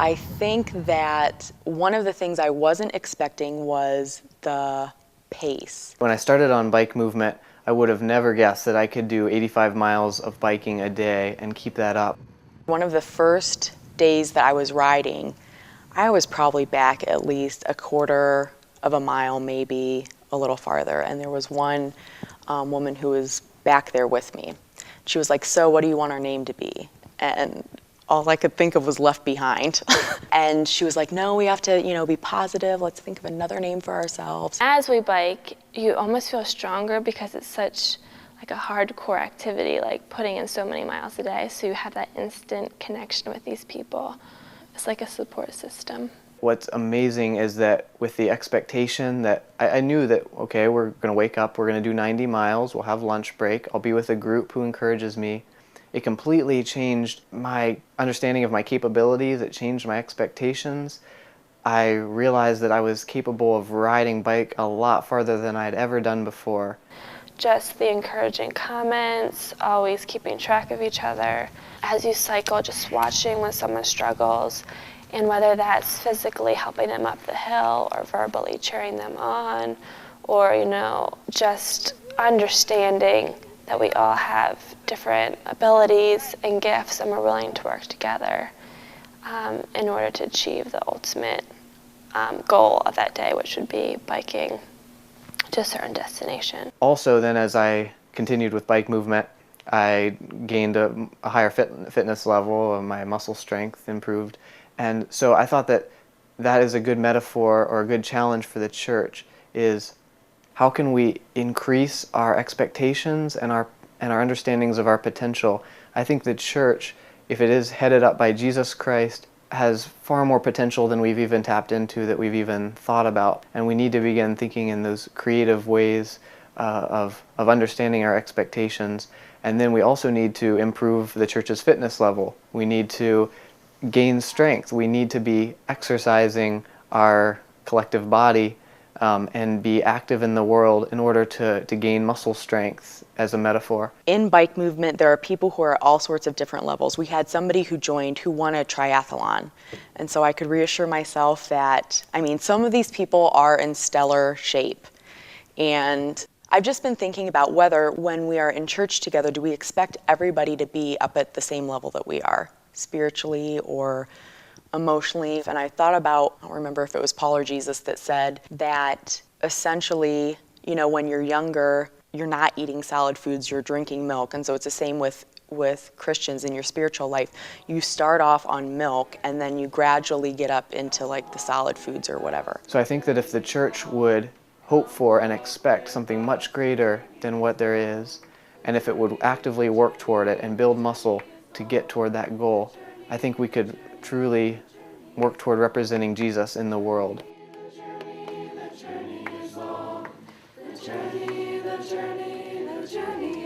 I think that one of the things I wasn't expecting was the pace. When I started on BikeMovement, I would have never guessed that I could do 85 miles of biking a day and keep that up. One of the first days that I was riding, I was probably back at least a quarter of a mile, maybe a little farther. And there was one woman who was back there with me. She was like, "So what do you want our name to be?" And all I could think of was Left Behind. And she was like, "No, we have to, be positive. Let's think of another name for ourselves." As we bike, you almost feel stronger because it's such like a hardcore activity, like putting in so many miles a day. So you have that instant connection with these people. It's like a support system. What's amazing is that with the expectation that I knew that, okay, we're going to wake up, we're going to do 90 miles, we'll have lunch break, I'll be with a group who encourages me. It completely changed my understanding of my capabilities. It changed my expectations. I realized that I was capable of riding bike a lot farther than I'd ever done before. Just the encouraging comments, always keeping track of each other. As you cycle, just watching when someone struggles, and whether that's physically helping them up the hill or verbally cheering them on, or, just understanding that we all have different abilities and gifts, and we're willing to work together in order to achieve the ultimate goal of that day, which would be biking to a certain destination. Also, then, as I continued with BikeMovement, I gained a higher fitness level, my muscle strength improved, and so I thought that that is a good metaphor or a good challenge for the church, is how can we increase our expectations and our understandings of our potential. I think the church, if it is headed up by Jesus Christ, has far more potential than we've even tapped into, that we've even thought about. And we need to begin thinking in those creative ways of understanding our expectations. And then we also need to improve the church's fitness level. We need to gain strength. We need to be exercising our collective body and be active in the world in order to gain muscle strength, as a metaphor. In BikeMovement, there are people who are at all sorts of different levels. We had somebody who joined who won a triathlon. And so I could reassure myself that, some of these people are in stellar shape. And I've just been thinking about whether, when we are in church together, do we expect everybody to be up at the same level that we are, spiritually or emotionally? And I thought about, I don't remember if it was Paul or Jesus that said that essentially, when you're younger, you're not eating solid foods, you're drinking milk. And so it's the same with Christians in your spiritual life. You start off on milk and then you gradually get up into like the solid foods or whatever. So I think that if the church would hope for and expect something much greater than what there is, and if it would actively work toward it and build muscle to get toward that goal, I think we could truly work toward representing Jesus in the world. The journey